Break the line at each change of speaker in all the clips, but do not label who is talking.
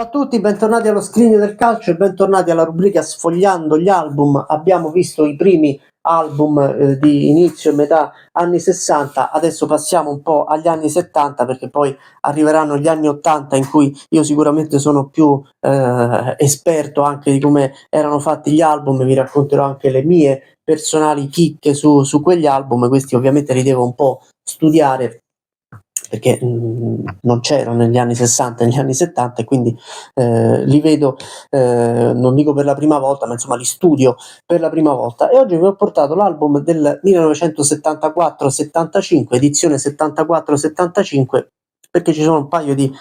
Ciao a tutti, bentornati allo Scrigno del Calcio e bentornati alla rubrica Sfogliando gli album. Abbiamo visto i primi album di inizio e metà anni 60, adesso passiamo un po' agli anni 70 perché poi arriveranno gli anni 80 in cui io sicuramente sono più esperto anche di come erano fatti gli album, vi racconterò anche le mie personali chicche su quegli album, questi ovviamente li devo un po' studiare perché non c'erano negli anni 60 e negli anni 70 e quindi li vedo, non dico per la prima volta, ma insomma li studio per la prima volta. E oggi vi ho portato l'album del 1974-75, edizione 74-75, perché ci sono un paio di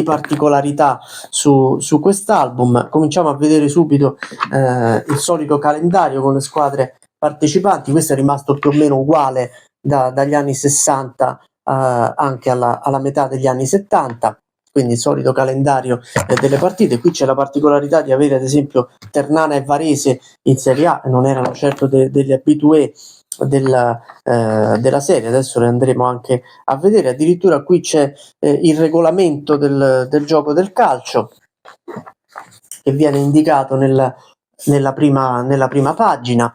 particolarità su quest'album. Cominciamo a vedere subito il solito calendario con le squadre partecipanti. Questo è rimasto più o meno uguale dagli anni 60 anche alla metà degli anni 70, quindi il solito calendario delle partite. Qui c'è la particolarità di avere ad esempio Ternana e Varese in Serie A, non erano certo degli abitué della serie, adesso le andremo anche a vedere. Addirittura qui c'è il regolamento del gioco del calcio che viene indicato nella prima pagina.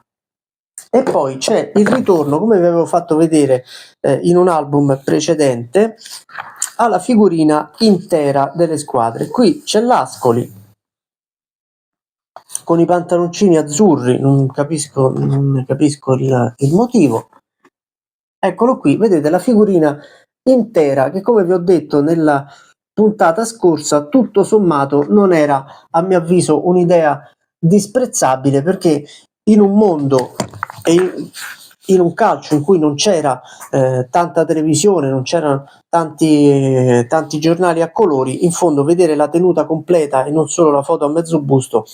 E poi c'è il ritorno, come vi avevo fatto vedere in un album precedente, alla figurina intera delle squadre. Qui c'è l'Ascoli con i pantaloncini azzurri, non capisco il motivo. Eccolo qui, vedete la figurina intera che, come vi ho detto nella puntata scorsa, tutto sommato non era, a mio avviso, un'idea disprezzabile, perché in un mondo e in un calcio in cui non c'era tanta televisione, non c'erano tanti giornali a colori, in fondo vedere la tenuta completa e non solo la foto a mezzo busto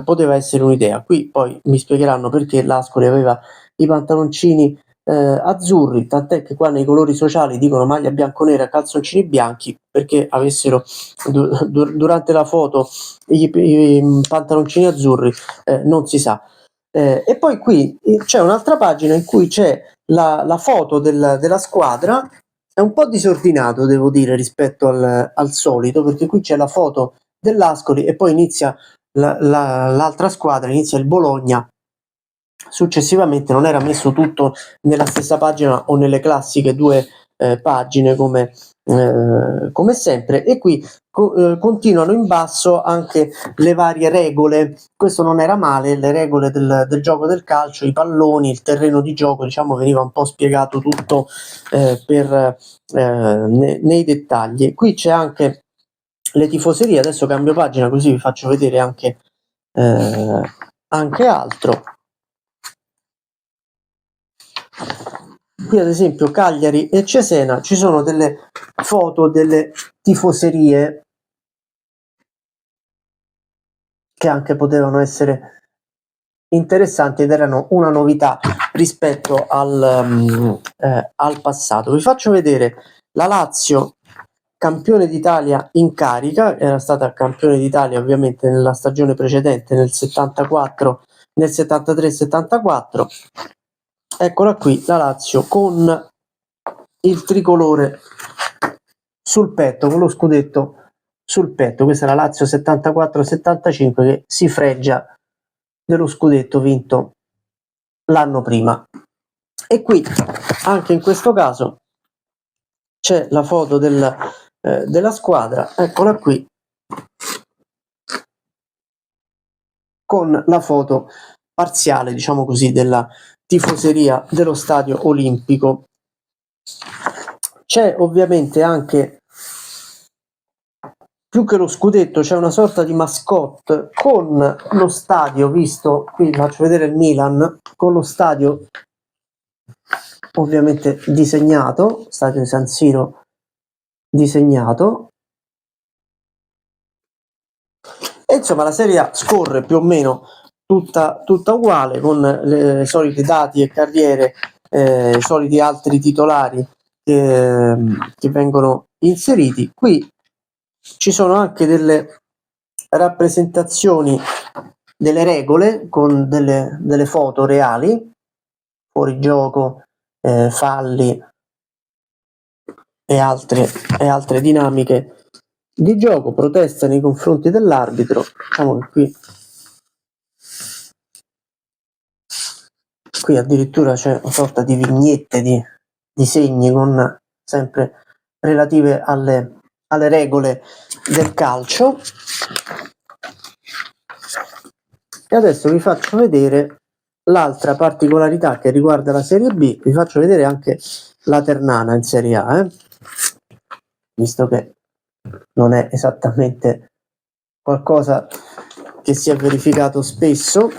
poteva essere un'idea. Qui poi mi spiegheranno perché l'Ascoli aveva i pantaloncini azzurri, tant'è che qua nei colori sociali dicono maglia bianconera, calzoncini bianchi, perché avessero durante la foto i pantaloncini azzurri, non si sa. E poi qui c'è un'altra pagina in cui c'è la foto della squadra. È un po' disordinato, devo dire, rispetto al solito, perché qui c'è la foto dell'Ascoli e poi inizia l'altra squadra, inizia il Bologna. Successivamente non era messo tutto nella stessa pagina o nelle classiche due pagine come sempre, e qui continuano in basso anche le varie regole. Questo non era male, le regole del gioco del calcio, i palloni, il terreno di gioco, diciamo, veniva un po' spiegato tutto nei dettagli. Qui c'è anche le tifoserie, adesso cambio pagina così vi faccio vedere anche altro. Qui ad esempio Cagliari e Cesena, ci sono delle foto delle tifoserie che anche potevano essere interessanti ed erano una novità rispetto al passato. Vi faccio vedere la Lazio, campione d'Italia in carica, era stata campione d'Italia ovviamente nella stagione precedente, nel 74, nel 73-74. Eccola qui la Lazio con il tricolore sul petto, con lo scudetto sul petto. Questa è la Lazio 74-75 che si fregia dello scudetto vinto l'anno prima. E qui anche in questo caso c'è la foto della squadra, eccola qui, con la foto parziale, diciamo così, della tifoseria dello stadio olimpico. C'è ovviamente anche, più che lo scudetto, c'è una sorta di mascotte con lo stadio, visto qui faccio vedere il Milan con lo stadio ovviamente disegnato, stadio di San Siro disegnato. E insomma la Serie A scorre più o meno tutta uguale, con le solite dati e carriere, i soliti altri titolari che vengono inseriti. Qui ci sono anche delle rappresentazioni delle regole con delle foto reali, fuorigioco, falli e altre dinamiche di gioco, protesta nei confronti dell'arbitro. Diciamo che qui addirittura c'è una sorta di vignette di segni con sempre relative alle regole del calcio. E adesso vi faccio vedere l'altra particolarità che riguarda la Serie B, vi faccio vedere anche la Ternana in Serie A, visto che non è esattamente qualcosa che si è verificato spesso,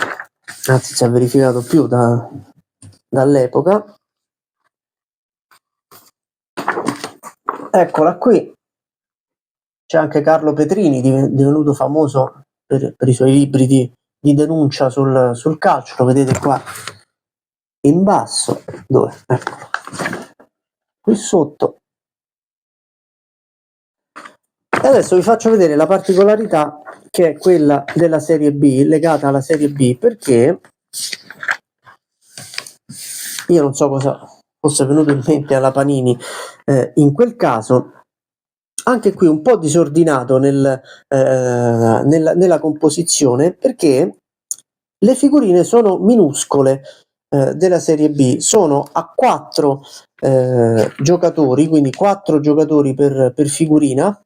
anzi si è verificato più dall'epoca. Eccola qui, c'è anche Carlo Petrini, divenuto famoso per i suoi libri di denuncia sul calcio, lo vedete qua in basso, dove? Eccolo. Qui sotto. E adesso vi faccio vedere la particolarità che è quella della Serie B, legata alla Serie B, perché io non so cosa fosse venuto in mente alla Panini in quel caso. Anche qui un po' disordinato nella composizione, perché le figurine sono minuscole della Serie B, sono a 4 giocatori, quindi 4 giocatori per figurina,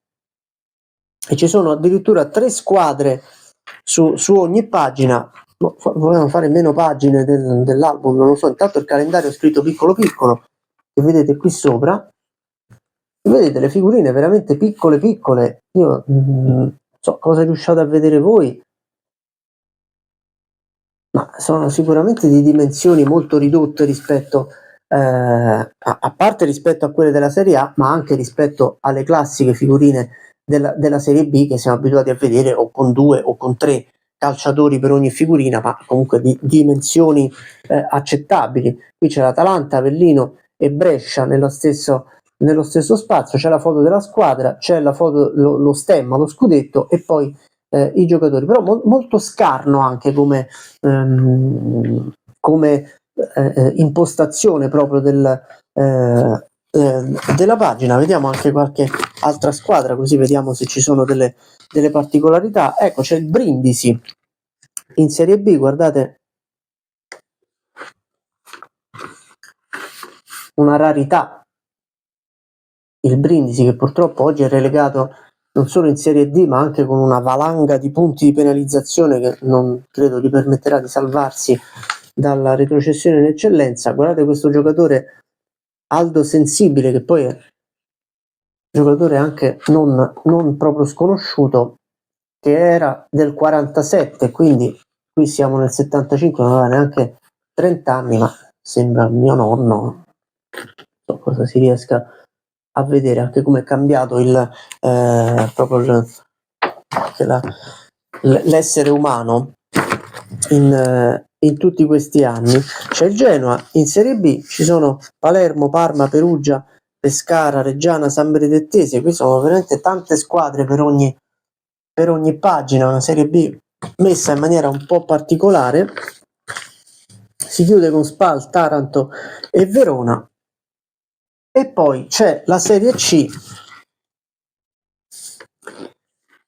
e ci sono addirittura 3 squadre su ogni pagina. Volevano fare meno pagine dell'album, non lo so. Intanto il calendario è scritto piccolo piccolo, che vedete qui sopra. Vedete le figurine veramente piccole piccole. Io non so cosa riusciate a vedere voi, ma sono sicuramente di dimensioni molto ridotte rispetto a parte rispetto a quelle della Serie A, ma anche rispetto alle classiche figurine della Serie B che siamo abituati a vedere o con 2 o con 3 calciatori per ogni figurina, ma comunque di dimensioni accettabili. Qui c'è l'Atalanta, Avellino e Brescia nello stesso spazio, c'è la foto della squadra, c'è la foto, lo stemma, lo scudetto e poi i giocatori, però molto scarno anche come impostazione proprio della pagina. Vediamo anche qualche altra squadra, così vediamo se ci sono delle particolarità. Ecco, c'è il Brindisi in Serie B, guardate, una rarità, il Brindisi, che purtroppo oggi è relegato non solo in Serie D, ma anche con una valanga di punti di penalizzazione che non credo gli permetterà di salvarsi dalla retrocessione in eccellenza. Guardate questo giocatore Aldo Sensibile, che poi è un giocatore anche non proprio sconosciuto, che era del 47, quindi qui siamo nel 75, non aveva neanche 30 anni, ma sembra mio nonno. Non so cosa si riesca a vedere, anche come è cambiato proprio l'essere umano in tutti questi anni. C'è il Genoa in Serie B, ci sono Palermo, Parma, Perugia, Pescara, Reggiana, San Benedettese. Qui sono veramente tante squadre per ogni pagina, una Serie B messa in maniera un po' particolare. Si chiude con Spal, Taranto e Verona, e poi c'è la Serie C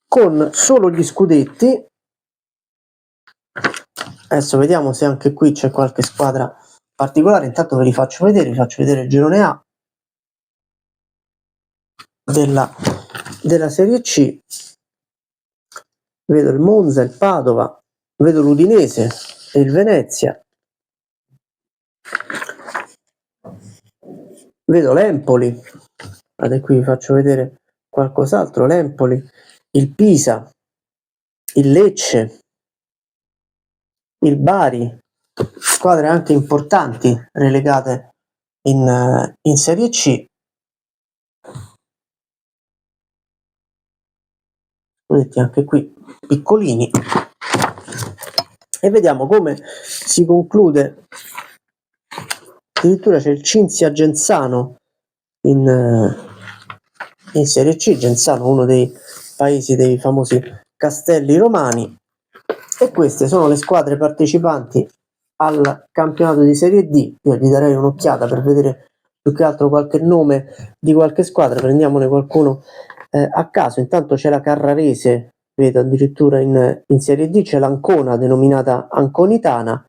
con solo gli scudetti. Adesso vediamo se anche qui c'è qualche squadra particolare. Intanto ve li faccio vedere, vi faccio vedere il girone A della Serie C. Vedo il Monza, il Padova, vedo l'Udinese e il Venezia, vedo l'Empoli. Guardate, qui vi faccio vedere qualcos'altro. L'Empoli, il Pisa, il Lecce, il Bari, squadre anche importanti relegate in Serie C. Vedete anche qui piccolini. E vediamo come si conclude. Addirittura c'è il Cinzia Genzano in Serie C. Genzano, uno dei paesi dei famosi castelli romani. E queste sono le squadre partecipanti al campionato di Serie D. Io gli darei un'occhiata per vedere più che altro qualche nome di qualche squadra. Prendiamone qualcuno a caso intanto c'è la Carrarese, vedo addirittura in Serie D, c'è l'Ancona denominata Anconitana,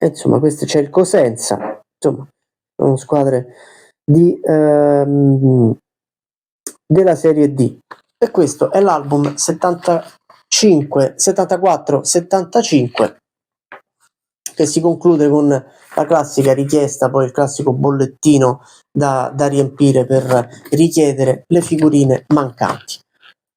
e insomma questo c'è il Cosenza, insomma sono squadre della Serie D. E questo è l'album 74-75, che si conclude con la classica richiesta, poi il classico bollettino da riempire per richiedere le figurine mancanti.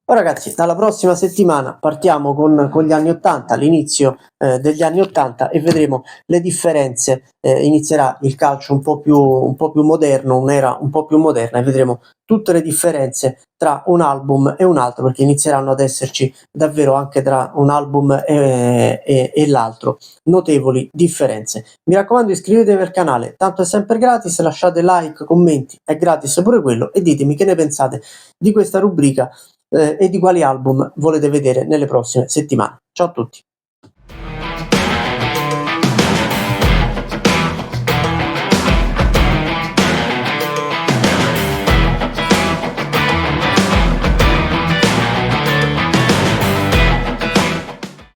Poi ragazzi, dalla prossima settimana partiamo con gli anni 80, l'inizio degli anni 80, e vedremo le differenze. Inizierà il calcio un po' più moderno, un'era un po' più moderna, e vedremo tutte le differenze tra un album e un altro, perché inizieranno ad esserci davvero anche tra un album e l'altro notevoli differenze. Mi raccomando, iscrivetevi al canale, tanto è sempre gratis, lasciate like, commenti, è gratis pure quello, e ditemi che ne pensate di questa rubrica e di quali album volete vedere nelle prossime settimane. Ciao a tutti.